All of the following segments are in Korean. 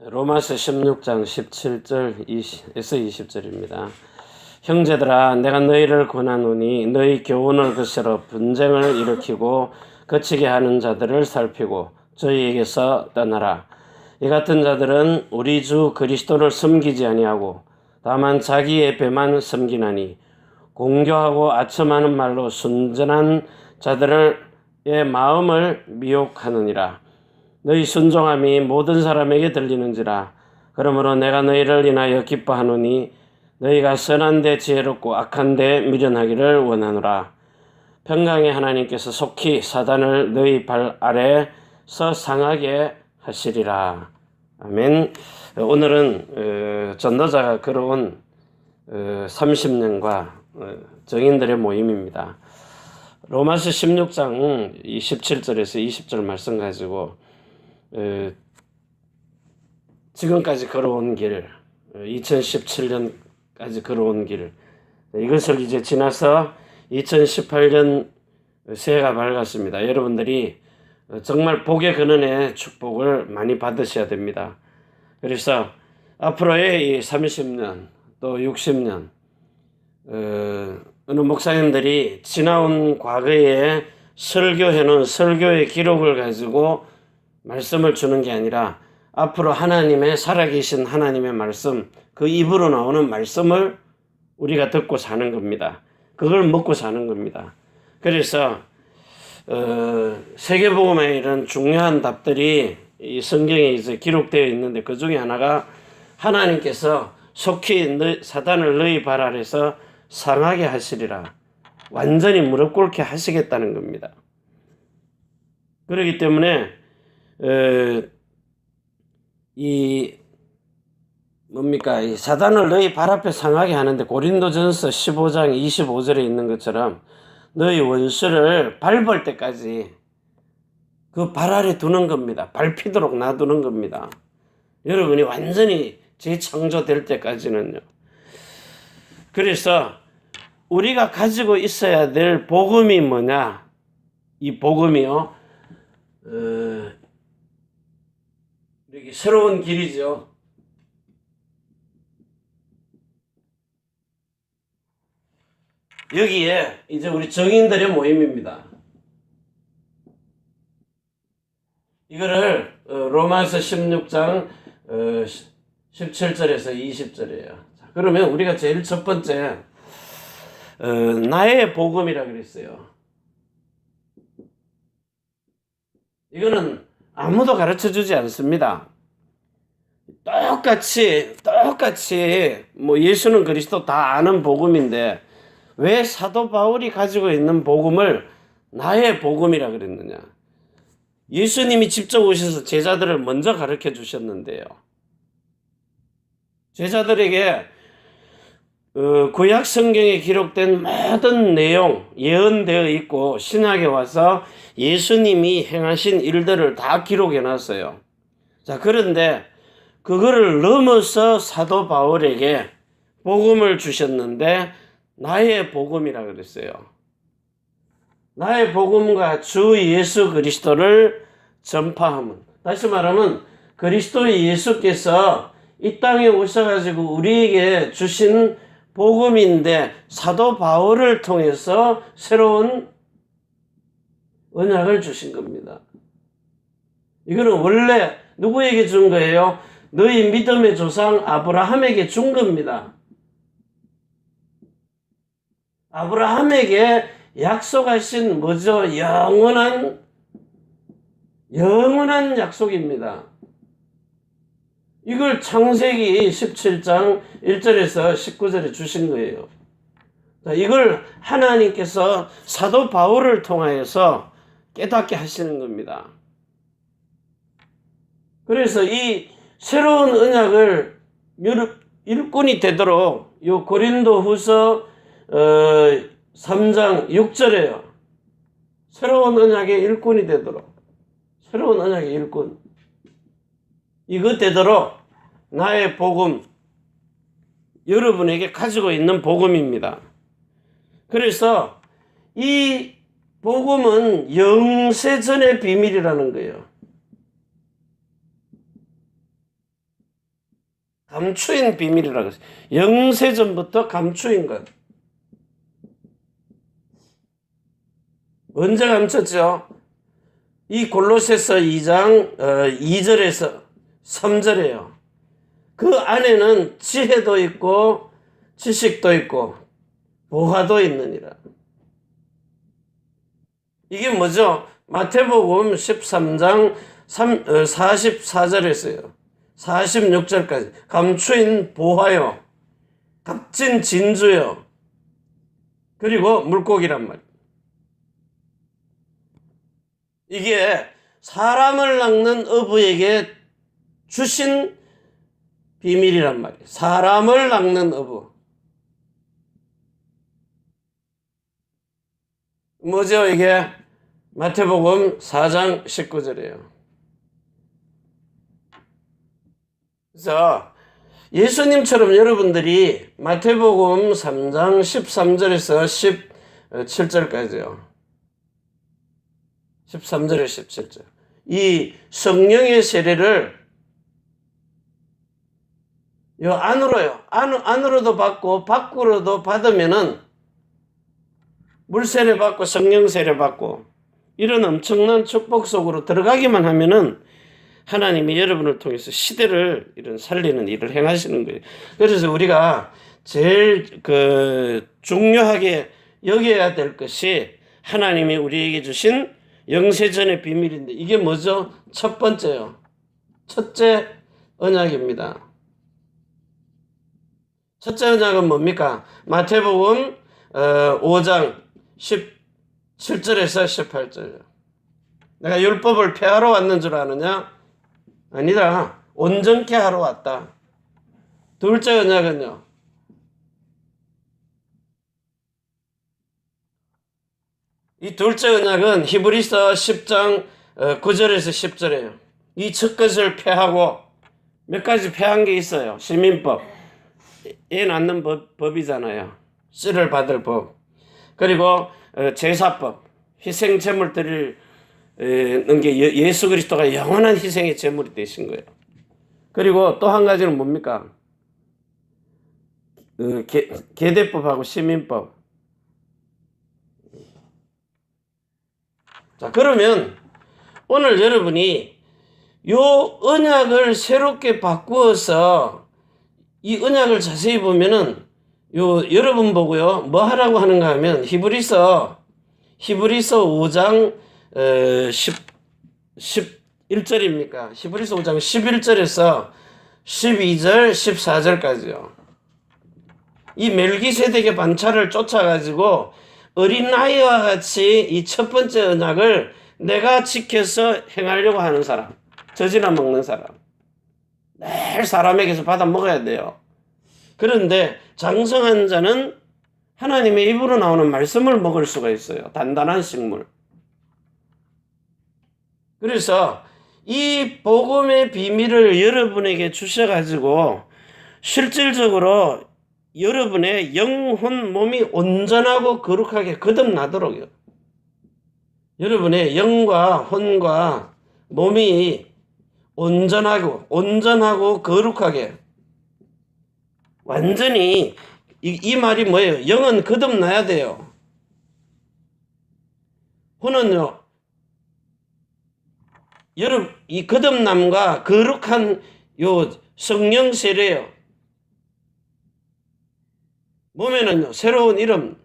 로마서 16장 17절에서 20절입니다. 형제들아, 내가 너희를 권하노니 너희 교훈을 거스러 분쟁을 일으키고 거치게 하는 자들을 살피고 저희에게서 떠나라. 이 같은 자들은 우리 주 그리스도를 섬기지 아니하고 다만 자기의 배만 섬기나니 공교하고 아첨하는 말로 순전한 자들의 마음을 미혹하느니라. 너희 순종함이 모든 사람에게 들리는지라. 그러므로 내가 너희를 인하여 기뻐하노니 너희가 선한 데 지혜롭고 악한 데 미련하기를 원하노라. 평강의 하나님께서 속히 사단을 너희 발 아래서 상하게 하시리라. 아멘. 오늘은 전도자가 걸어온 30년과 정인들의 모임입니다. 로마서 16장 27절에서 20절 말씀 가지고 지금까지 걸어온 길, 2017년까지 걸어온 길, 이것을 이제 지나서 2018년 새해가 밝았습니다. 여러분들이 정말 복의 근원의 축복을 많이 받으셔야 됩니다. 그래서 앞으로의 이 30년 또 60년 어느 목사님들이 지나온 과거에 설교해놓은 설교의 기록을 가지고 말씀을 주는 게 아니라 앞으로 하나님의 살아계신 하나님의 말씀, 그 입으로 나오는 말씀을 우리가 듣고 사는 겁니다. 그걸 먹고 사는 겁니다. 그래서 세계복음의 이런 중요한 답들이 이 성경에 이제 기록되어 있는데 그 중에 하나가 하나님께서 속히 사단을 너희 발 아래서 상하게 하시리라. 완전히 무릎 꿇게 하시겠다는 겁니다. 그렇기 때문에 이 사단을 너희 발 앞에 상하게 하는데 고린도전서 15장 25절에 있는 것처럼 너희 원수를 밟을 때까지 그 발 아래 두는 겁니다. 밟히도록 놔두는 겁니다. 여러분이 완전히 재창조될 때까지는요. 그래서 우리가 가지고 있어야 될 복음이 뭐냐? 이 복음이요. 이렇게 새로운 길이죠. 여기에 이제 우리 정인들의 모임입니다. 이거를 로마서 16장 17절에서 20절이에요. 그러면 우리가 제일 첫 번째 나의 복음이라 그랬어요. 이거는 아무도 가르쳐주지 않습니다. 똑같이 예수는 그리스도 다 아는 복음인데 왜 사도 바울이 가지고 있는 복음을 나의 복음이라 그랬느냐? 예수님이 직접 오셔서 제자들을 먼저 가르쳐 주셨는데요. 제자들에게 구약 성경에 기록된 모든 내용 예언되어 있고 신약에 와서 예수님이 행하신 일들을 다 기록해 놨어요. 자, 그런데 그거를 넘어서 사도 바울에게 복음을 주셨는데 나의 복음이라 그랬어요. 나의 복음과 주 예수 그리스도를 전파하면, 다시 말하면 그리스도 예수께서 이 땅에 오셔가지고 우리에게 주신 복음인데 사도 바울을 통해서 새로운 언약을 주신 겁니다. 이거는 원래 누구에게 준 거예요? 너희 믿음의 조상 아브라함에게 준 겁니다. 아브라함에게 약속하신 뭐죠? 영원한 약속입니다. 이걸 창세기 17장 1절에서 19절에 주신 거예요. 자, 이걸 하나님께서 사도 바울을 통하여서 깨닫게 하시는 겁니다. 그래서 이 새로운 언약을 일꾼이 되도록 요 고린도 후서 3장 6절에요. 새로운 언약의 일꾼이 되도록. 새로운 언약의 일꾼. 이거 되도록 나의 복음, 여러분에게 가지고 있는 복음입니다. 그래서 이 복음은 영세전의 비밀이라는 거예요. 감추인 비밀이라고 했어요. 영세전부터 감추인 것. 언제 감췄죠? 이 골로새서 2장 2절에서 3절이에요. 그 안에는 지혜도 있고 지식도 있고 보화도 있느니라. 이게 뭐죠? 마태복음 13장 44절에서요. 46절까지 감추인 보화요, 값진 진주요, 그리고 물고기란 말이에요. 이게 사람을 낚는 어부에게 주신 비밀이란 말이에요. 사람을 낚는 어부. 뭐죠 이게? 마태복음 4장 19절이에요. 그래서 예수님처럼 여러분들이 마태복음 3장 13절에서 17절까지요. 13절에 17절. 이 성령의 세례를 요 안으로요. 안으로도 받고 밖으로도 받으면은 물세례 받고 성령 세례 받고 이런 엄청난 축복 속으로 들어가기만 하면은 하나님이 여러분을 통해서 시대를 이런 살리는 일을 행하시는 거예요. 그래서 우리가 제일 중요하게 여겨야 될 것이 하나님이 우리에게 주신 영세전의 비밀인데 이게 뭐죠? 첫 번째요. 첫째 언약입니다. 첫째 언약은 뭡니까? 마태복음 5장 17절에서 18절. 내가 율법을 폐하러 왔는 줄 아느냐? 아니다. 온전케 하러 왔다. 둘째 언약은요. 이 둘째 언약은 히브리서 10장 9절에서 10절이에요. 이 첫 것을 폐하고 몇 가지 폐한 게 있어요. 시민법. 애 낳는 법이잖아요. 씨를 받을 법. 그리고 제사법. 희생 제물 드리는 게 예수 그리스도가 영원한 희생의 제물이 되신 거예요. 그리고 또 한 가지는 뭡니까? 계대법하고 시민법. 자, 그러면 오늘 여러분이 요 언약을 새롭게 바꾸어서 이 언약을 자세히 보면은 여러분 보고요. 뭐 하라고 하는가 하면 히브리서 5장 11절입니까? 히브리서 5장 11절에서 12절 14절까지요. 이 멜기세덱의 반차를 쫓아가지고 어린아이와 같이 이 첫 번째 언약을 내가 지켜서 행하려고 하는 사람, 젖이나 먹는 사람, 매일 사람에게서 받아 먹어야 돼요. 그런데 장성한 자는 하나님의 입으로 나오는 말씀을 먹을 수가 있어요. 단단한 식물. 그래서 이 복음의 비밀을 여러분에게 주셔가지고 실질적으로 여러분의 영혼 몸이 온전하고 거룩하게 거듭나도록요. 여러분의 영과 혼과 몸이 온전하고 거룩하게 완전히 이 말이 뭐예요? 영은 거듭나야 돼요. 혼은요. 여러분 이 거듭남과 거룩한 요 성령 세례요. 몸에는요 새로운 이름.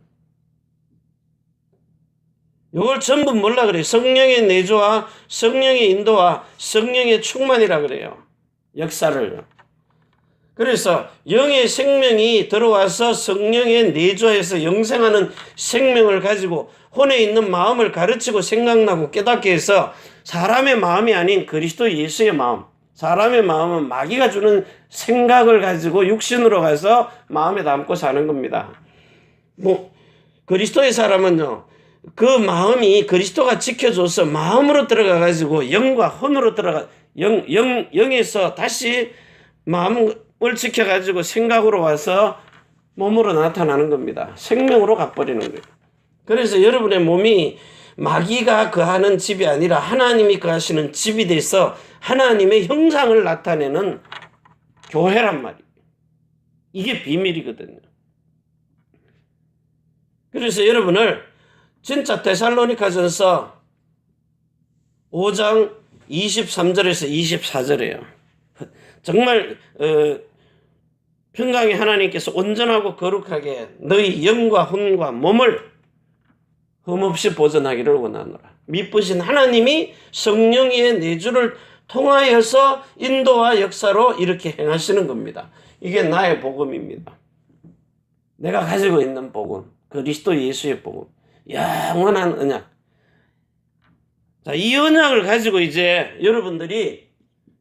요걸 전부 뭐라 그래요? 성령의 내조와 성령의 인도와 성령의 충만이라 그래요. 역사를. 그래서 영의 생명이 들어와서 성령의 내조에서 영생하는 생명을 가지고 혼에 있는 마음을 가르치고 생각나고 깨닫게 해서 사람의 마음이 아닌 그리스도 예수의 마음. 사람의 마음은 마귀가 주는 생각을 가지고 육신으로 가서 마음에 담고 사는 겁니다. 그리스도의 사람은요, 그 마음이 그리스도가 지켜줘서 마음으로 들어가 가지고 영과 혼으로 영에서 다시 마음을 지켜 가지고 생각으로 와서 몸으로 나타나는 겁니다. 생명으로 가버리는 거예요. 그래서 여러분의 몸이 마귀가 거하는 집이 아니라 하나님이 거하시는 집이 돼서 하나님의 형상을 나타내는 교회란 말이에요. 이게 비밀이거든요. 그래서 여러분을 진짜 데살로니가전서 5장 23절에서 24절이에요. 정말 평강의 하나님께서 온전하고 거룩하게 너희 영과 혼과 몸을 흠없이 보존하기를 원하노라. 미쁘신 하나님이 성령의 내주를 통하여서 인도와 역사로 이렇게 행하시는 겁니다. 이게 나의 복음입니다. 내가 가지고 있는 복음, 그리스도 예수의 복음, 영원한 언약. 자, 이 언약을 가지고 이제 여러분들이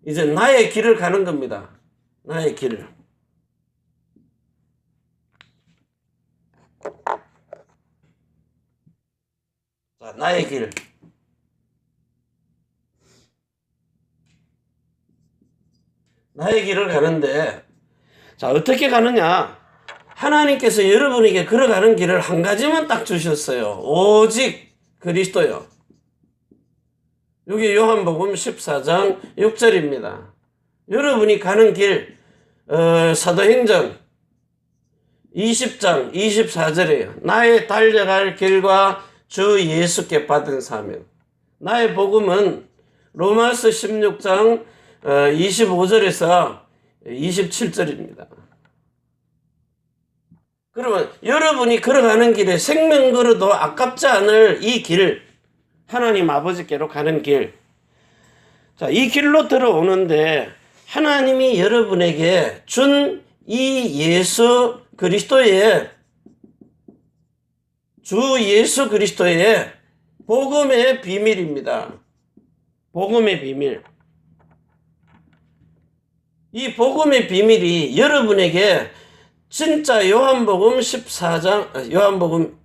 이제 나의 길을 가는 겁니다. 나의 길을. 자, 나의 길. 나의 길을 가는데, 자, 어떻게 가느냐? 하나님께서 여러분에게 걸어가는 길을 한 가지만 딱 주셨어요. 오직 그리스도요. 여기 요한복음 14장 6절입니다. 여러분이 가는 길, 사도행전 20장 24절이에요. 나의 달려갈 길과 주 예수께 받은 사명. 나의 복음은 로마서 16장 25절에서 27절입니다. 그러면 여러분이 걸어가는 길에 생명 걸어도 아깝지 않을 이 길, 하나님 아버지께로 가는 길. 자, 이 길로 들어오는데 하나님이 여러분에게 준 이 예수 그리스도의 주 예수 그리스도의 복음의 비밀입니다. 복음의 비밀. 이 복음의 비밀이 여러분에게 진짜 요한복음 14장, 요한복음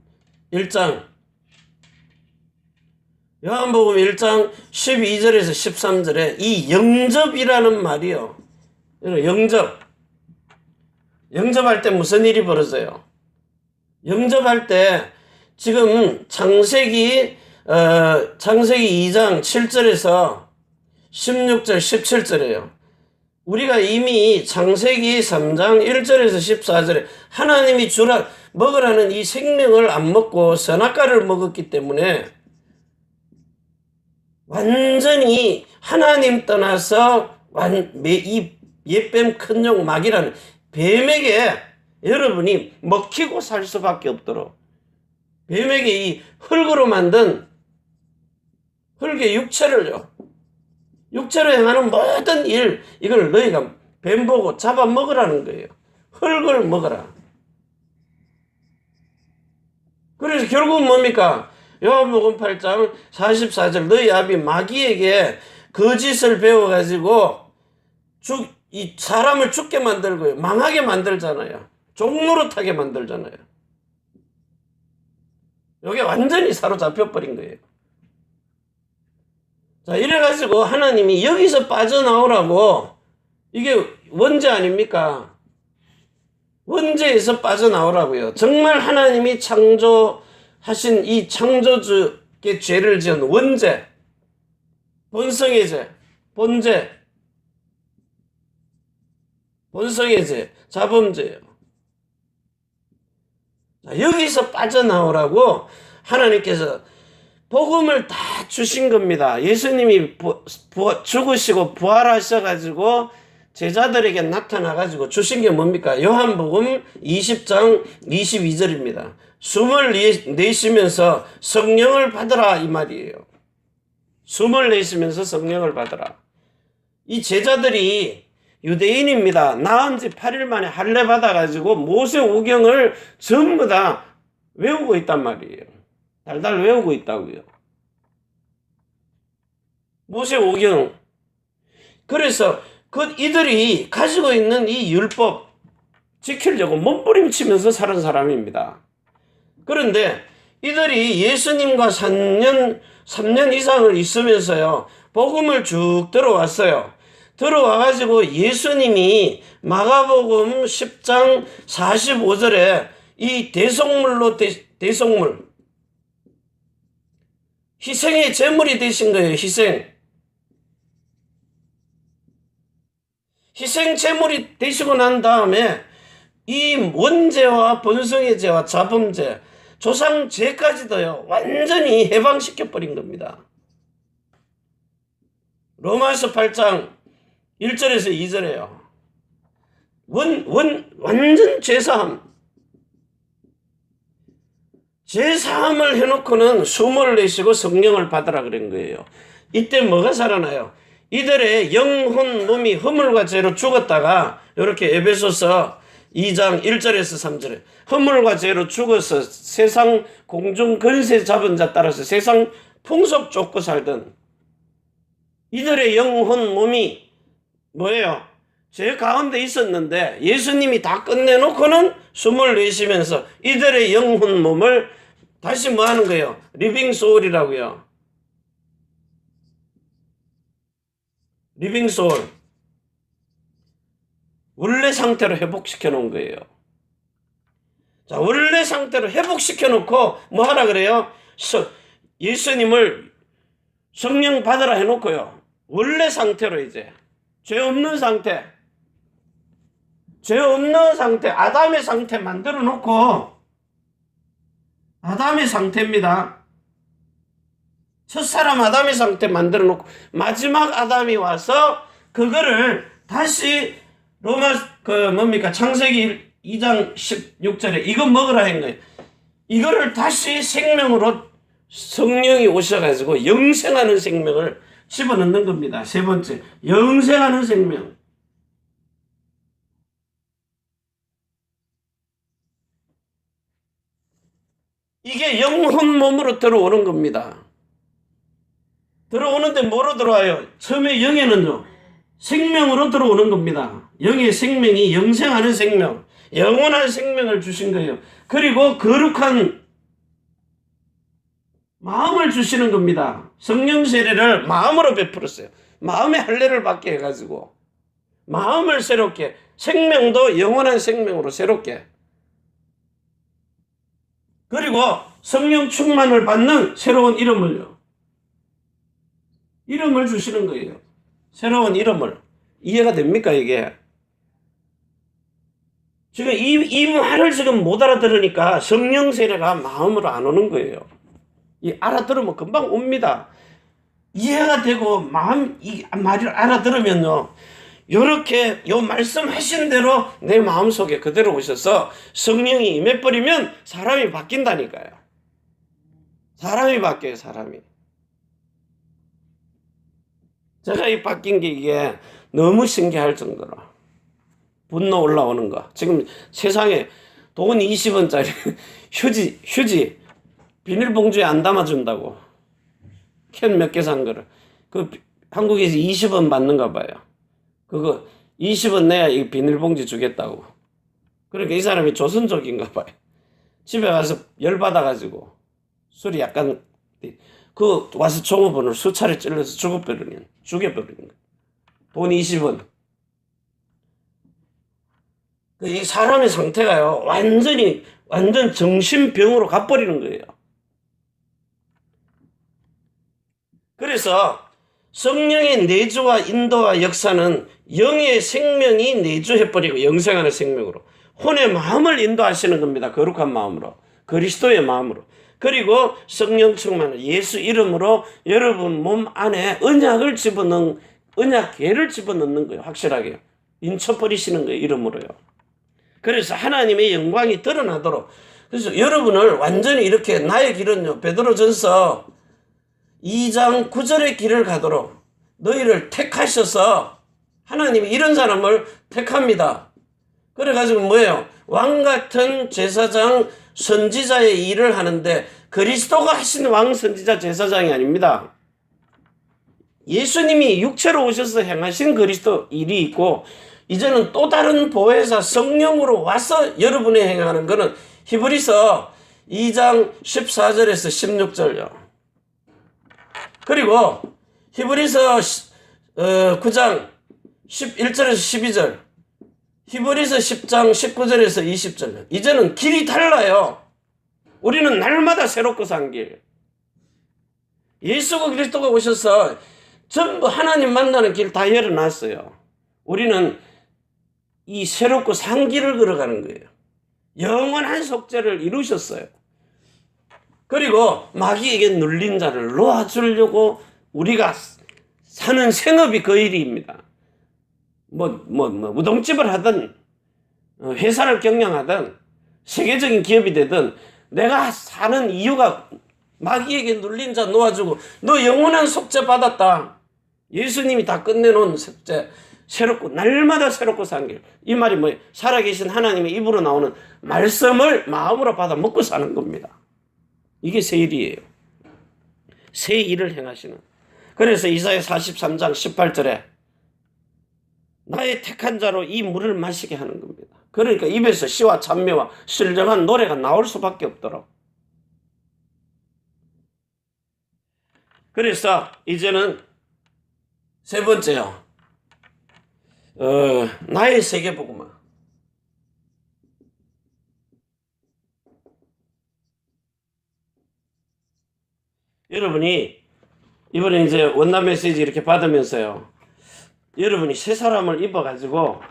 1장 12절에서 13절에 이 영접이라는 말이요. 영접할 때 무슨 일이 벌어져요? 영접할 때 지금 창세기 2장 7절에서 16절 17절이에요. 우리가 이미 창세기 3장 1절에서 14절에 하나님이 먹으라는 이 생명을 안 먹고 선악과를 먹었기 때문에 완전히 하나님 떠나서 이 옛뱀 큰 용 마귀라는 뱀에게 여러분이 먹히고 살 수밖에 없도록 뱀에게 이 흙으로 만든 흙의 육체로 행하는 모든 일, 이걸 너희가 뱀 보고 잡아먹으라는 거예요. 흙을 먹어라. 그래서 결국은 뭡니까? 요한복음 8장 44절 너희 아비 마귀에게 거짓을 배워가지고 이 사람을 죽게 만들고요. 망하게 만들잖아요. 종노릇하게 만들잖아요. 이게 완전히 사로잡혀버린 거예요. 자, 이래가지고 하나님이 여기서 빠져나오라고, 이게 원죄 아닙니까? 원죄에서 빠져나오라고요. 정말 하나님이 창조하신 이 창조주께 죄를 지은 원죄, 본성의 죄, 본성의 죄, 자범죄예요. 자, 여기서 빠져나오라고 하나님께서 복음을 다 주신 겁니다. 예수님이 죽으시고 부활하셔가지고 제자들에게 나타나가지고 주신 게 뭡니까? 요한복음 20장 22절입니다. 숨을 내쉬면서 성령을 받으라, 이 말이에요. 숨을 내쉬면서 성령을 받으라. 이 제자들이 유대인입니다. 나은 지 8일 만에 할례 받아가지고 모세오경을 전부 다 외우고 있단 말이에요. 달달 외우고 있다고요. 모세오경. 그래서 이들이 가지고 있는 이 율법 지키려고 몸부림치면서 사는 사람입니다. 그런데 이들이 예수님과 3년 이상을 있으면서요, 복음을 쭉 들어왔어요. 들어와가지고 예수님이 마가복음 10장 45절에 이 대속물, 희생의 제물이 되신 거예요. 희생. 희생 제물이 되시고 난 다음에 이 원죄와 번성의 죄와 자범죄, 조상죄까지도요 완전히 해방시켜 버린 겁니다. 로마서 8장 1절에서 2절에요. 완전 죄사함을 해놓고는 숨을 내쉬고 성령을 받으라 그런 거예요. 이때 뭐가 살아나요? 이들의 영혼 몸이 허물과 죄로 죽었다가 이렇게 에베소서 2장 1절에서 3절에 허물과 죄로 죽어서 세상 공중 권세 잡은 자 따라서 세상 풍속 쫓고 살던 이들의 영혼 몸이 뭐예요? 죄 가운데 있었는데 예수님이 다 끝내놓고는 숨을 내쉬면서 이들의 영혼 몸을 다시 뭐 하는 거예요? 리빙 소울이라고요. 리빙 소울. 원래 상태로 회복시켜 놓은 거예요. 자, 원래 상태로 회복시켜 놓고 뭐 하라 그래요? 예수님을 성령 받으라 해놓고요. 원래 상태로 이제 죄 없는 상태, 아담의 상태 만들어 놓고, 아담의 상태입니다. 첫사람 아담의 상태 만들어 놓고 마지막 아담이 와서 그거를 다시 창세기 2장 16절에 이거 먹으라 한 거예요. 이거를 다시 생명으로 성령이 오셔가지고 영생하는 생명을 집어넣는 겁니다. 세 번째, 영생하는 생명. 이게 영혼 몸으로 들어오는 겁니다. 들어오는데 뭐로 들어와요? 처음에 영에는요, 생명으로 들어오는 겁니다. 영의 생명이 영생하는 생명, 영원한 생명을 주신 거예요. 그리고 거룩한 마음을 주시는 겁니다. 성령 세례를 마음으로 베풀었어요. 마음의 할례를 받게 해가지고 마음을 새롭게, 생명도 영원한 생명으로 새롭게, 그리고 성령 충만을 받는 새로운 이름을 주시는 거예요. 새로운 이름을. 이해가 됩니까 이게? 지금 이 말을 지금 못 알아들으니까 성령 세례가 마음으로 안 오는 거예요. 이 알아들으면 금방 옵니다. 이해가 되고 이 말을 알아들으면요, 요렇게 요 말씀하신 대로 내 마음속에 그대로 오셔서 성령이 임해버리면 사람이 바뀐다니까요. 사람이 바뀌어요, 사람이. 제가 이 바뀐 게 이게 너무 신기할 정도로 분노 올라오는 거. 지금 세상에 돈 20원짜리 휴지 비닐봉지에 안 담아준다고 캔 몇 개 산 거를 한국에서 20원 받는가 봐요. 그거 20원 내야 이 비닐봉지 주겠다고. 그러니까 이 사람이 조선족인가 봐요. 집에 가서 열받아가지고 술이 약간 와서 종업원을 수차례 찔러서 죽여버리는 거예요. 돈 20원. 이 사람의 상태가요, 완전 정신병으로 가버리는 거예요. 그래서 성령의 내주와 인도와 역사는 영의 생명이 내주해버리고 영생하는 생명으로 혼의 마음을 인도하시는 겁니다. 거룩한 마음으로, 그리스도의 마음으로. 그리고 성령 충만을 예수 이름으로 여러분 몸 안에 언약계를 집어넣는 거예요. 확실하게 인쳐버리시는 거예요. 이름으로요. 그래서 하나님의 영광이 드러나도록. 그래서 여러분을 완전히 이렇게, 나의 길은요, 베드로전서 2장 9절의 길을 가도록 너희를 택하셔서, 하나님이 이런 사람을 택합니다. 그래가지고 뭐예요? 왕같은 제사장 선지자의 일을 하는데, 그리스도가 하신 왕 선지자 제사장이 아닙니다. 예수님이 육체로 오셔서 행하신 그리스도 일이 있고, 이제는 또 다른 보혜사 성령으로 와서 여러분이 행하는 것은 히브리서 2장 14절에서 16절요. 그리고 히브리서 9장 11절에서 12절, 히브리서 10장 19절에서 20절. 이제는 길이 달라요. 우리는 날마다 새롭고 산 길. 예수 그리스도가 오셔서 전부 하나님 만나는 길 다 열어놨어요. 우리는 이 새롭고 산 길을 걸어가는 거예요. 영원한 속죄를 이루셨어요. 그리고 마귀에게 눌린 자를 놓아주려고 우리가 사는 생업이 그 일입니다. 우동집을 하든 회사를 경영하든 세계적인 기업이 되든 내가 사는 이유가 마귀에게 눌린 자 놓아주고 너 영원한 속죄 받았다. 예수님이 다 끝내놓은 속죄 새롭고 날마다 새롭고 산 길. 이 말이 뭐예요? 살아계신 하나님의 입으로 나오는 말씀을 마음으로 받아 먹고 사는 겁니다. 이게 새 일이에요. 새 일을 행하시는. 그래서 이사야 43장 18절에 나의 택한 자로 이 물을 마시게 하는 겁니다. 그러니까 입에서 시와 찬미와 신령한 노래가 나올 수밖에 없도록. 그래서 이제는 세 번째요. 나의 세계복음화. 여러분이 이번에 이제 원난 메시지 이렇게 받으면서요. 여러분이 새 사람을 입어가지고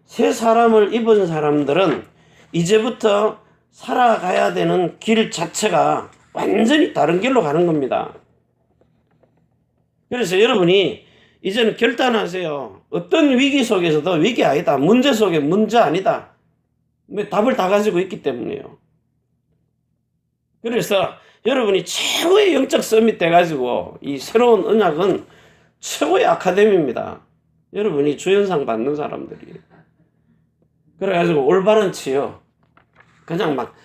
새 사람을 입은 사람들은 이제부터 살아가야 되는 길 자체가 완전히 다른 길로 가는 겁니다. 그래서 여러분이 이제는 결단하세요. 어떤 위기 속에서도 위기 아니다. 문제 속에 문제 아니다. 답을 다 가지고 있기 때문이에요. 그래서 여러분이 최고의 영적 서밋 돼가지고 이 새로운 언약은 최고의 아카데미입니다. 여러분이 주연상 받는 사람들이. 그래가지고 올바른 치유. 그냥 막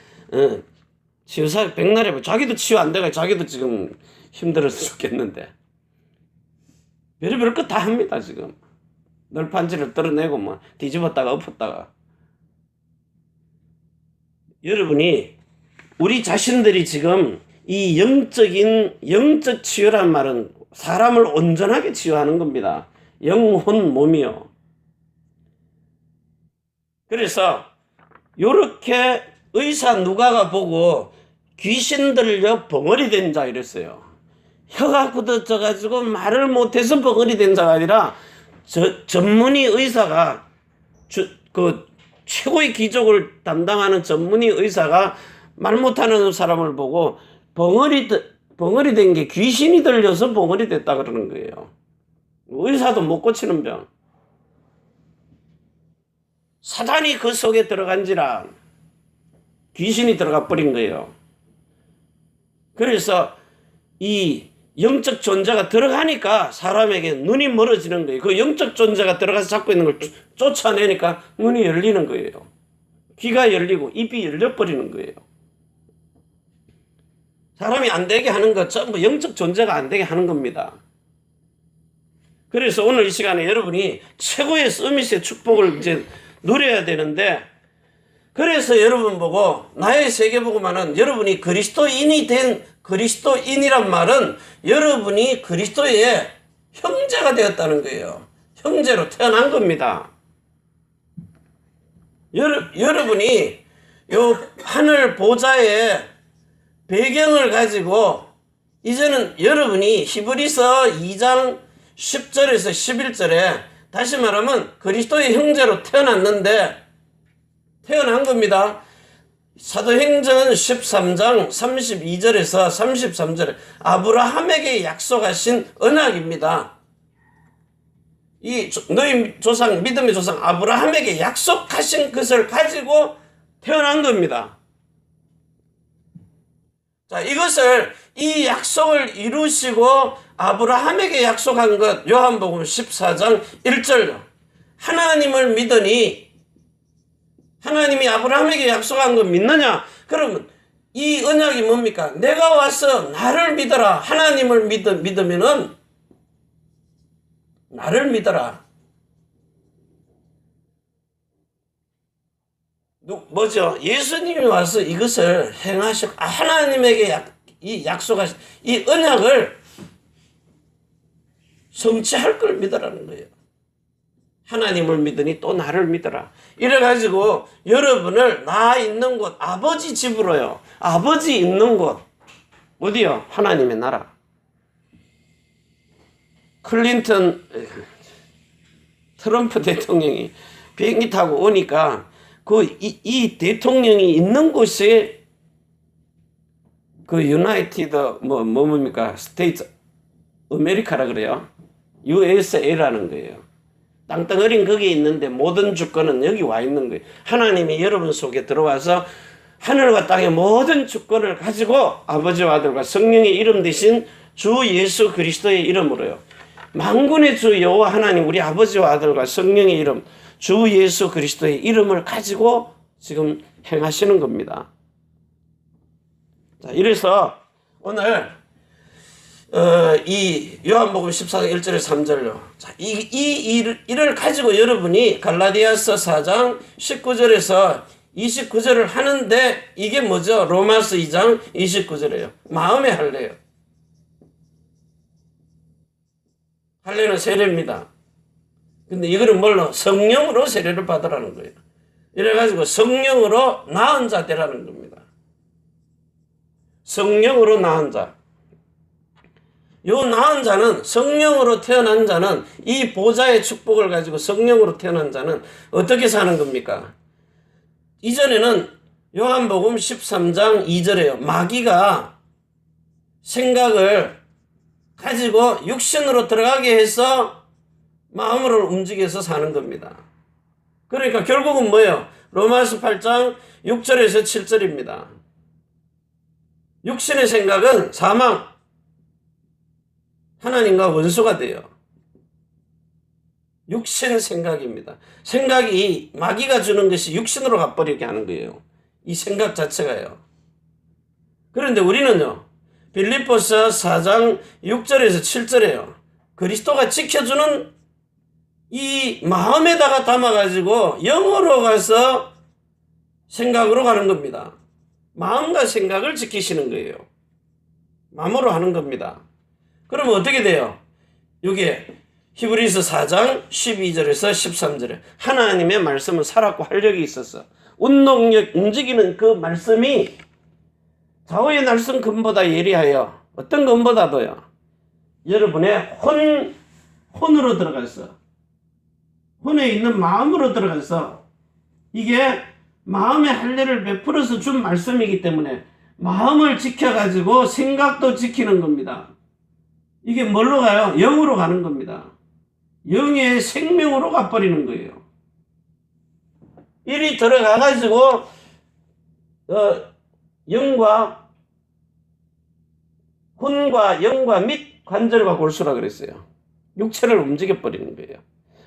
치유사 백날에 자기도 치유 안 돼가 자기도 지금 힘들어서 죽겠는데. 별의별 것 다 합니다, 지금. 널판지를 떨어내고, 뒤집었다가 엎었다가. 여러분이, 우리 자신들이 지금 이 영적 치유란 말은 사람을 온전하게 치유하는 겁니다. 영혼, 몸이요. 그래서, 요렇게 의사 누가가 보고 귀신 들려 벙어리 된 자 이랬어요. 혀가 굳어져가지고 말을 못해서 벙어리 된 자가 아니라 전문의 의사가 최고의 기적을 담당하는 전문의 의사가 말 못하는 사람을 보고 벙어리 된 게 귀신이 들려서 벙어리 됐다 그러는 거예요. 의사도 못 고치는 병. 사단이 그 속에 들어간지라 귀신이 들어가 버린 거예요. 그래서 이 영적 존재가 들어가니까 사람에게 눈이 멀어지는 거예요. 그 영적 존재가 들어가서 잡고 있는 걸 쫓아내니까 눈이 열리는 거예요. 귀가 열리고 입이 열려버리는 거예요. 사람이 안 되게 하는 것 전부 영적 존재가 안 되게 하는 겁니다. 그래서 오늘 이 시간에 여러분이 최고의 서밋의 축복을 이제 누려야 되는데, 그래서 여러분 보고 나의 세계복음화는 여러분이 그리스도인이 된 그리스도인이란 말은 여러분이 그리스도의 형제가 되었다는 거예요. 형제로 태어난 겁니다. 여러분이 요 하늘 보좌의 배경을 가지고 이제는 여러분이 히브리서 2장 10절에서 11절에 다시 말하면 그리스도의 형제로 태어난 겁니다. 사도행전 13장 32절에서 33절에 아브라함에게 약속하신 언약입니다. 이 너희 조상, 믿음의 조상 아브라함에게 약속하신 것을 가지고 태어난 겁니다. 자, 이 약속을 이루시고 아브라함에게 약속한 것, 요한복음 14장 1절. 하나님을 믿으니, 하나님이 아브라함에게 약속한 거 믿느냐? 그러면 이 언약이 뭡니까? 내가 와서 나를 믿어라. 하나님을 믿으면은 나를 믿어라. 뭐죠? 예수님이 와서 이것을 행하시고 하나님에게 이 약속하신 이 언약을 성취할 걸 믿으라는 거예요. 하나님을 믿으니 또 나를 믿어라. 이래가지고 여러분을 나 있는 곳, 아버지 집으로요. 아버지 있는 곳. 어디요? 하나님의 나라. 트럼프 대통령이 비행기 타고 오니까 이 대통령이 있는 곳에 그 유나이티드 뭡니까 스테이트 아메리카라 그래요. USA라는 거예요. 땅덩어리는 거기에 있는데 모든 주권은 여기 와 있는 거예요. 하나님이 여러분 속에 들어와서 하늘과 땅의 모든 주권을 가지고 아버지와 아들과 성령의 이름 대신 주 예수 그리스도의 이름으로요. 만군의 주 여호와 하나님 우리 아버지와 아들과 성령의 이름 주 예수 그리스도의 이름을 가지고 지금 행하시는 겁니다. 자, 이래서 오늘 이 요한복음 14장 1절에 3절로 자, 이 일을 가지고 여러분이 갈라디아서 4장 19절에서 29절을 하는데 이게 뭐죠? 로마서 2장 29절이에요. 마음의 할례요. 할례는 세례입니다. 근데 이거는 뭘로? 성령으로 세례를 받으라는 거예요. 이래가지고 성령으로 나은 자 되라는 겁니다. 성령으로 나은 자. 요 나은 자는 성령으로 태어난 자는 이 보좌의 축복을 가지고 성령으로 태어난 자는 어떻게 사는 겁니까? 이전에는 요한복음 13장 2절에요. 마귀가 생각을 가지고 육신으로 들어가게 해서 마음으로 움직여서 사는 겁니다. 그러니까 결국은 뭐예요? 로마서 8장 6절에서 7절입니다. 육신의 생각은 사망, 하나님과 원수가 돼요. 육신 생각입니다. 생각이 마귀가 주는 것이 육신으로 가버리게 하는 거예요. 이 생각 자체가요. 그런데 우리는요. 빌립보서 4장 6절에서 7절에요. 그리스도가 지켜주는 이 마음에다가 담아가지고 영으로 가서 생각으로 가는 겁니다. 마음과 생각을 지키시는 거예요. 마음으로 하는 겁니다. 그러면 어떻게 돼요? 이게 히브리서 4장 12절에서 13절에 하나님의 말씀은 살았고 활력이 있었어. 운동력 움직이는 그 말씀이 좌우의 날선 금보다 예리하여 어떤 금보다도요. 여러분의 혼으로 들어갔어. 혼에 있는 마음으로 들어가서 이게 마음의 할례를 베풀어서 준 말씀이기 때문에 마음을 지켜가지고 생각도 지키는 겁니다. 이게 뭘로 가요? 영으로 가는 겁니다. 영의 생명으로 가버리는 거예요. 일이 들어가가지고 영과 혼과 영과 및 관절과 골수라 그랬어요. 육체를 움직여버리는 거예요.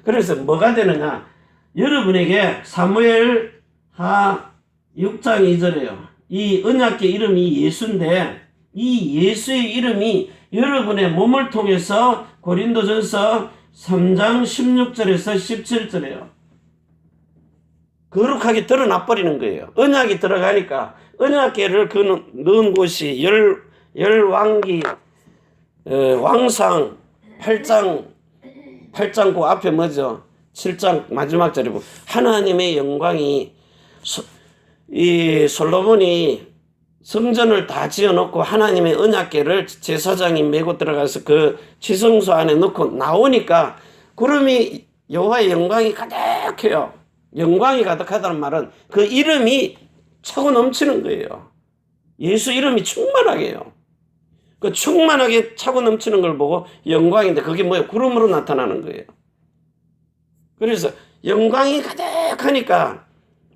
그래서 뭐가 되느냐? 여러분에게 사무엘 하 6장 2절에요. 이 언약궤 이름이 예수인데 이 예수의 이름이 여러분의 몸을 통해서 고린도전서 3장 16절에서 17절에요. 거룩하게 드러나 버리는 거예요. 언약이 들어가니까 언약궤를 넣은 곳이 열왕기 왕상 8장 그 앞에 뭐죠? 7장 마지막 절이고 하나님의 영광이 이 솔로몬이 성전을 다 지어놓고 하나님의 언약궤를 제사장이 메고 들어가서 그 지성소 안에 넣고 나오니까 구름이 여호와의 영광이 가득해요. 영광이 가득하다는 말은 그 이름이 차고 넘치는 거예요. 예수 이름이 충만하게 해요. 그 충만하게 차고 넘치는 걸 보고 영광인데 그게 뭐예요? 구름으로 나타나는 거예요. 그래서 영광이 가득하니까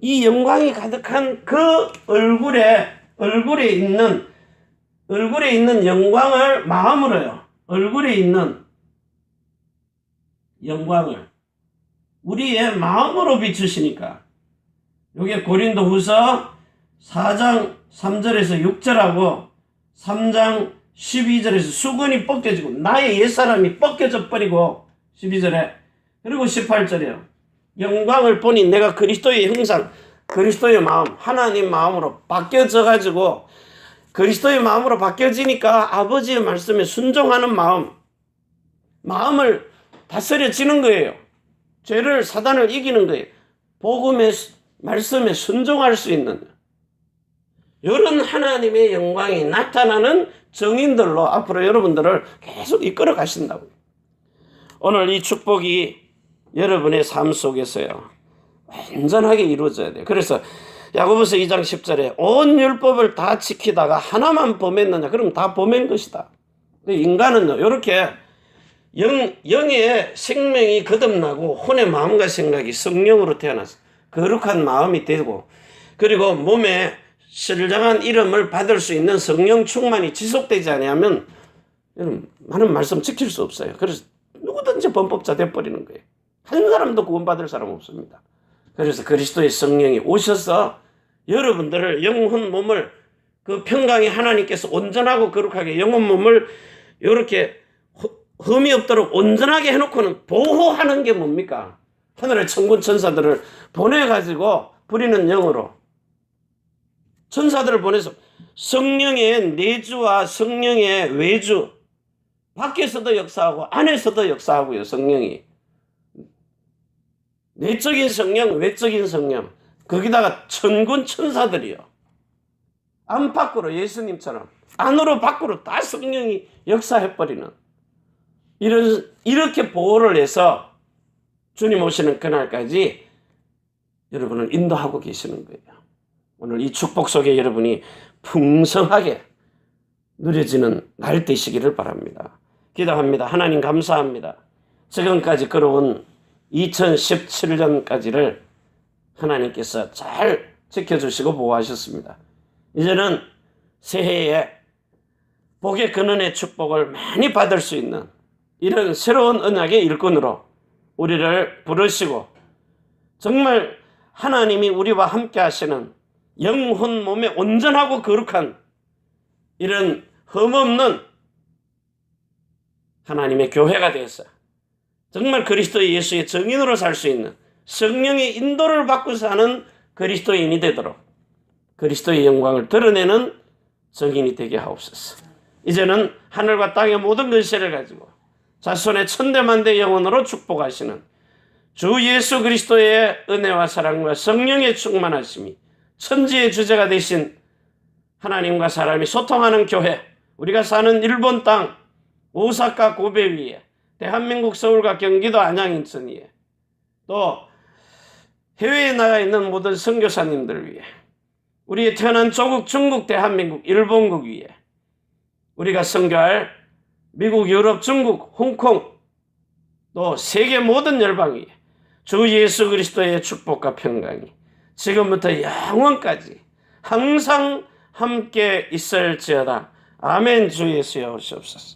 이 영광이 가득한 그 얼굴에 있는 영광을 마음으로요. 얼굴에 있는 영광을 우리의 마음으로 비추시니까 요게 고린도후서 4장 3절에서 6절하고 3장 12절에서 수건이 벗겨지고 나의 옛사람이 벗겨져 버리고 12절에 그리고 18절에요. 영광을 보니 내가 그리스도의 형상 그리스도의 마음 하나님 마음으로 바뀌어져 가지고 그리스도의 마음으로 바뀌어지니까 아버지의 말씀에 순종하는 마음을 다스려지는 거예요. 죄를 사단을 이기는 거예요. 복음의 말씀에 순종할 수 있는 이런 하나님의 영광이 나타나는 증인들로 앞으로 여러분들을 계속 이끌어 가신다고요. 오늘 이 축복이 여러분의 삶 속에서요 완전하게 이루어져야 돼요. 그래서 야고보서 2장 10절에 온 율법을 다 지키다가 하나만 범했느냐? 그럼 다 범한 것이다. 인간은요 이렇게 영의 생명이 거듭나고 혼의 마음과 생각이 성령으로 태어나서 거룩한 마음이 되고, 그리고 몸에 신령한 이름을 받을 수 있는 성령 충만이 지속되지 않으면 많은 말씀 지킬 수 없어요. 그래서 누구든지 범법자 돼버리는 거예요. 한 사람도 구원받을 사람 없습니다. 그래서 그리스도의 성령이 오셔서 여러분들을 영혼 몸을 그 평강의 하나님께서 온전하고 거룩하게 영혼 몸을 이렇게 흠이 없도록 온전하게 해놓고는 보호하는 게 뭡니까? 하늘의 천군 천사들을 보내가지고 부리는 영으로 천사들을 보내서 성령의 내주와 성령의 외주, 밖에서도 역사하고 안에서도 역사하고요. 성령이 내적인 성령, 외적인 성령, 거기다가 천군 천사들이요. 안팎으로 예수님처럼 안으로 밖으로 다 성령이 역사해버리는 이렇게 보호를 해서 주님 오시는 그날까지 여러분을 인도하고 계시는 거예요. 오늘 이 축복 속에 여러분이 풍성하게 누려지는 날 되시기를 바랍니다. 기도합니다. 하나님 감사합니다. 지금까지 걸어온 2017년까지를 하나님께서 잘 지켜주시고 보호하셨습니다. 이제는 새해에 복의 근원의 축복을 많이 받을 수 있는 이런 새로운 언약의 일꾼으로 우리를 부르시고 정말 하나님이 우리와 함께 하시는 영혼 몸에 온전하고 거룩한 이런 흠없는 하나님의 교회가 되어서 정말 그리스도 예수의 증인으로 살 수 있는 성령의 인도를 받고 사는 그리스도인이 되도록 그리스도의 영광을 드러내는 증인이 되게 하옵소서. 이제는 하늘과 땅의 모든 근세를 가지고 자손의 천대만대 영혼으로 축복하시는 주 예수 그리스도의 은혜와 사랑과 성령의 충만하심이 천지의 주제가 되신 하나님과 사람이 소통하는 교회, 우리가 사는 일본 땅 오사카 고베 위에, 대한민국 서울과 경기도 안양 인천 위에, 또 해외에 나가 있는 모든 선교사님들 위에, 우리의 태어난 조국 중국 대한민국 일본국 위에, 우리가 선교할 미국 유럽 중국 홍콩 또 세계 모든 열방 위에 주 예수 그리스도의 축복과 평강이 지금부터 영원까지 항상 함께 있을지어다. 아멘. 주 예수여 오시옵소서.